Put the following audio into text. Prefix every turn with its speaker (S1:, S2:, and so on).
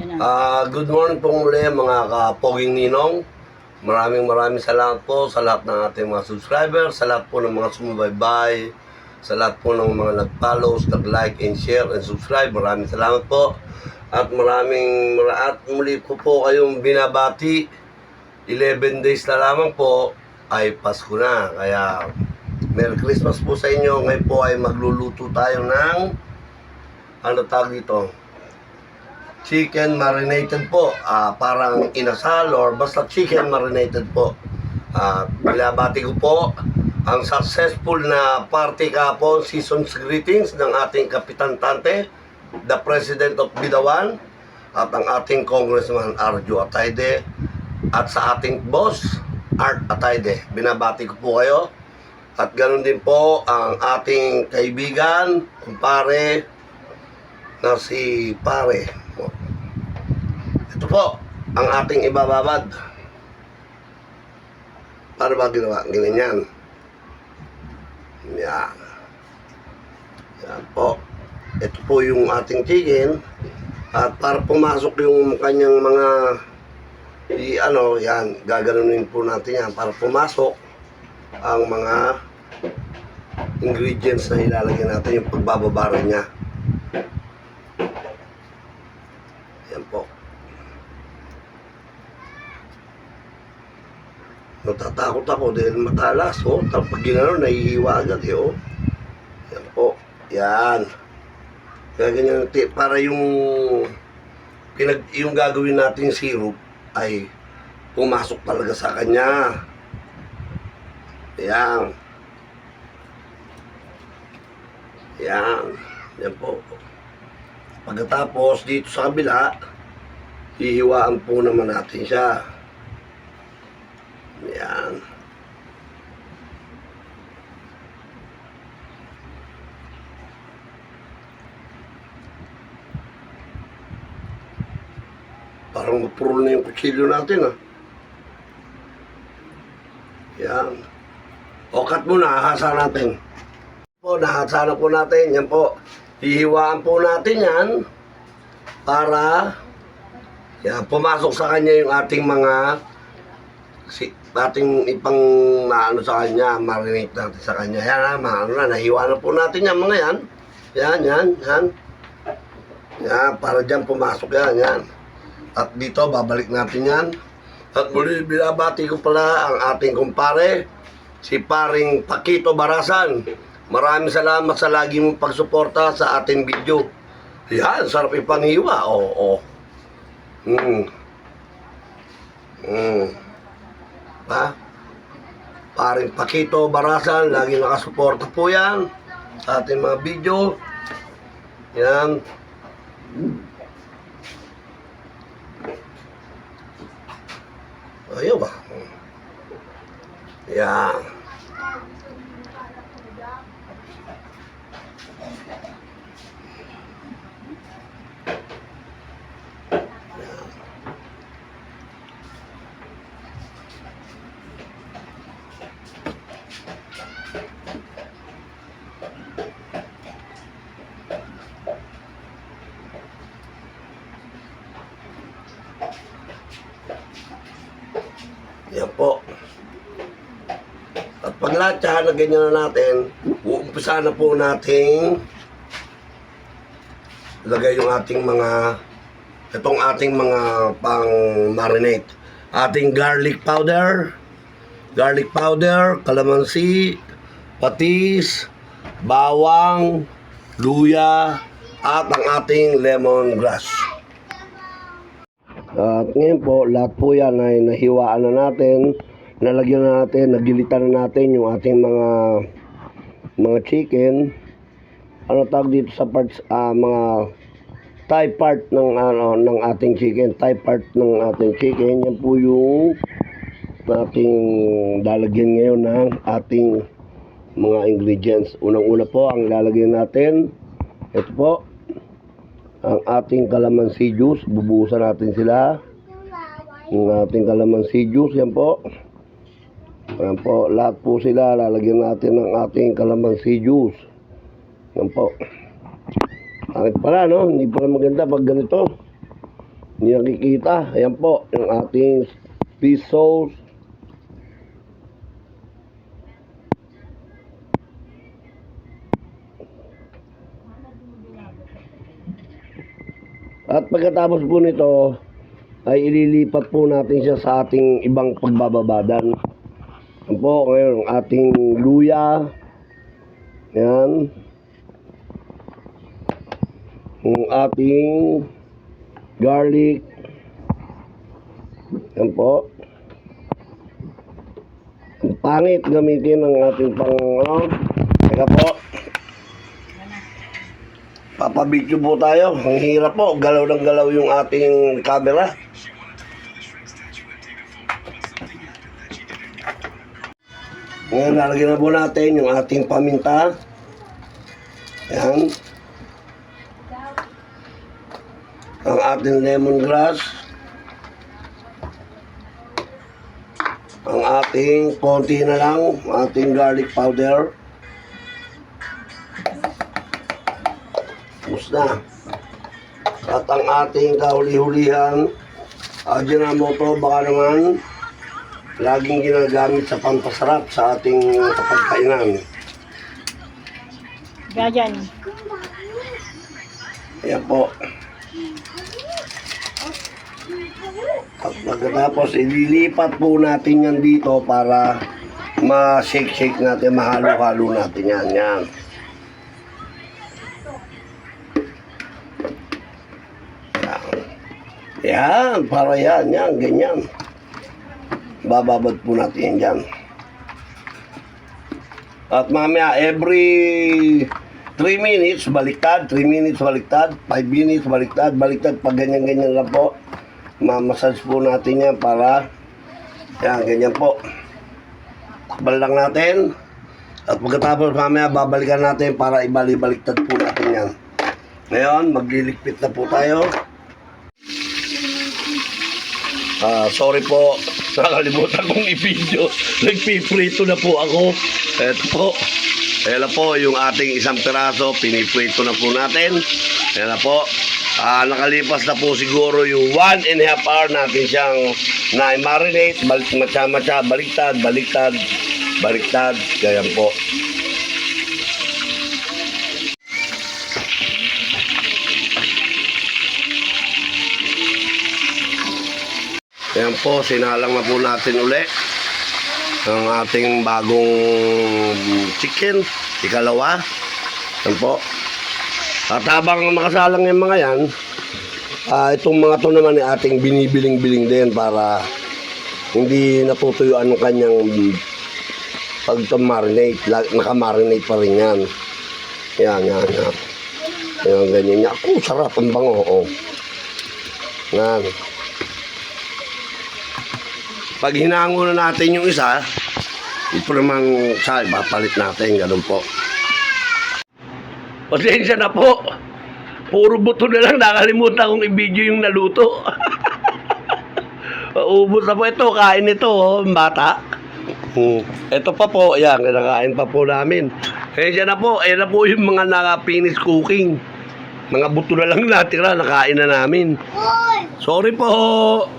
S1: Good morning po muli mga kapoging ninong. Maraming salamat po sa lahat ng ating mga subscribers, sa lahat po ng mga sumubaybay, sa lahat po ng mga nag-follow, nag-like and share and subscribe. Maraming salamat po. At muli ko po kayong binabati. 11 days na lamang po ay Pasko na. Kaya Merry Christmas po sa inyo. Ngayon po ay magluluto tayo ng ano tawag dito? Chicken marinated po, parang inasal or basta chicken marinated po. Binabati ko po ang successful na party kahapon, season's greetings ng ating Kapitan Tante, the President of Bidawan, at ang ating Congressman Arjo Atayde, at sa ating boss, Art Atayde. Binabati ko po kayo. At ganoon din po ang ating kaibigan, kumpare, na si Pare. Ito po, ang ating ibababad. Para ba ginawa? Ganyan. Yan. Yan po. Ito po yung ating chicken. At para pumasok yung kanyang mga yan, gaganunin po natin yan para pumasok ang mga ingredients na ilalagay natin, yung pagbababara niya. Yan po. Natatakot ako dahil matalas, oh. Tapos pag ginano, nahihiwa agad, eh, oh. Yan po. Yan. Kaya ganyan, para yung gagawin nating syrup ay pumasok talaga sa kanya. Yan. Yan. Yan po. Pagkatapos, dito sa kabila, hihiwaan po naman natin siya. Yan. Parang mapurol na yung kutsilyo natin, Yan. O, cut muna, hahasa natin. Po, nahasa na po natin. Yan po. Hihiwaan po natin yan para yan, pumasok sa kanya yung ating mga ating ipang sa kanya, marinate natin sa kanya. Yan nahiwa na po natin yan mga yan. Yan. Yan, para dyan pumasok yan. At dito, babalik natin yan. At muli, binabati ko pala ang ating kumpare, si Paring Paquito Barasan. Maraming salamat sa lagi mong pagsuporta sa ating video. Yan, sarap ipanghiwa. Paring Paquito Barasan, lagi nakasuporta po yan sa ating mga video. Yan. Ayaw ba? Yan. Yan po. At pag lahat yan, na ganyan na natin, uumpisa na po nating lagay yung ating itong ating mga pang marinate. Ating garlic powder, kalamansi, patis, bawang, luya, at ang ating lemongrass. At ngayon po, lahat po yan ay nahiwaan na natin, nalagyan na natin, nagilitan na natin yung ating mga chicken. Ano tawag dito sa parts, mga thigh part ng ating chicken, yan po yung ating lalagyan ngayon ng ating mga ingredients. Unang-una po, ang lalagyan natin, ito po, ang ating calamansi juice. Bubuhusan natin sila. Ang ating calamansi juice, yan po. Yan po, lahat po sila lalagyan natin ng ating calamansi juice. Yan po. Bakit pala, no? Hindi pala maganda pag ganito. Hindi nakikita. Ayan po, yung ating fish sauce. At pagkatapos po nito, ay ililipat po natin siya sa ating ibang pagbababadan. Ayan po, ngayon, ang ating luya. Ayan. Ang ating garlic. Ayan po. Ang pangit gamitin ang ating teka po. Papabidyo po tayo. Ang hirap po. Galaw ng galaw yung ating camera. Ngayon, lalagyan na po natin yung ating paminta. Ayan. Ang ating lemongrass. Ang ating konti na lang, ating garlic powder. Tapos na. At ang ating kahuli-hulihan, Ajinomoto, baka naman laging ginagamit sa pampasarap sa ating kapagkainan.
S2: Gajan.
S1: Ayan po. At pagkatapos, ililipat po natin yan dito para ma-shake-shake natin, mahalo-halo natin yan. Yan. Yan, para yan, ganyan. Bababad po natin yan dyan. At mamaya, every 3 minutes, baliktad, 3 minutes, baliktad, 5 minutes, baliktad, pag ganyan-ganyan lang po. Mamassage po natin yan para, yan, ganyan po. Takbal lang natin. At pagkatapos mamaya, babalikan natin para ibalik-baliktad po natin yan. Ngayon, magliligpit na po tayo. Sorry po, nakalimutan kong i-video. Nagpiprito na po ako. Ito po. Ayan na po yung ating isang piraso. Piniprito na po natin. Ayan na po. Nakalipas na po siguro yung 1.5 hour natin siyang na-marinate. Matcha-matcha, baliktad. Ganyan po. Ayan po, sinalang na po natin uli ang ating bagong chicken, ikalawa. Ayan po. At habang nakasalang yung mga yan, itong mga to naman ay ating binibiling-biling din para hindi natutuyuan ng kanyang pag-marinate. Naka-marinate pa rin yan. Yan. Yan, ganyan niya. Sarap ang bango. Oh. Yan. Pag hinango na natin yung isa, ito naman sa ipapalit natin, ganun po. Pasensya na po. Puro buto na lang, nakalimutan kong i-video yung naluto. Ubus na po ito, kain ito, bata. Ito pa po, yan, kinakain pa po namin. Pasensya na po, ayan na po yung mga naka-finish cooking. Mga buto na lang natira, nakain na namin. Sorry po.